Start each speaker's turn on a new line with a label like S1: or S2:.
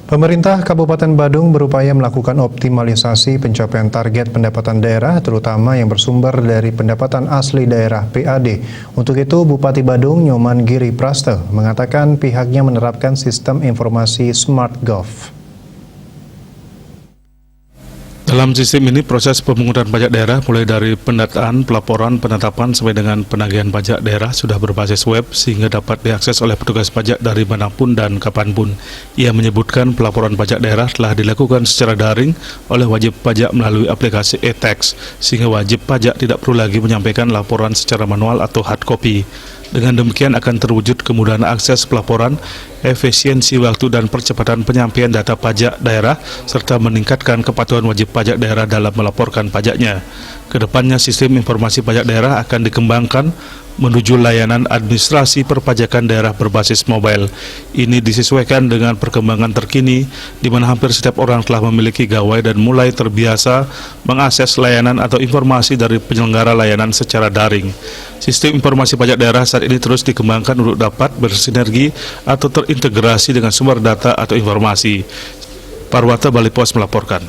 S1: Pemerintah Kabupaten Badung berupaya melakukan optimalisasi pencapaian target pendapatan daerah, terutama yang bersumber dari pendapatan asli daerah (PAD). Untuk itu, Bupati Badung Nyoman Giri Praste mengatakan pihaknya menerapkan sistem informasi SmartGov.
S2: Dalam sistem ini, proses pemungutan pajak daerah mulai dari pendataan, pelaporan, penetapan, sampai dengan penagihan pajak daerah sudah berbasis web sehingga dapat diakses oleh petugas pajak dari manapun dan kapanpun. Ia menyebutkan pelaporan pajak daerah telah dilakukan secara daring oleh wajib pajak melalui aplikasi e-tax, sehingga wajib pajak tidak perlu lagi menyampaikan laporan secara manual atau hard copy. Dengan demikian akan terwujud kemudahan akses pelaporan, efisiensi waktu dan percepatan penyampaian data pajak daerah, serta meningkatkan kepatuhan wajib pajak daerah dalam melaporkan pajaknya. Kedepannya sistem informasi pajak daerah akan dikembangkan menuju layanan administrasi perpajakan daerah berbasis mobile. Ini disesuaikan dengan perkembangan terkini, di mana hampir setiap orang telah memiliki gawai dan mulai terbiasa mengakses layanan atau informasi dari penyelenggara layanan secara daring. Sistem informasi pajak daerah saat ini terus dikembangkan untuk dapat bersinergi atau terintegrasi dengan sumber data atau informasi. Parwata Bali Pos melaporkan.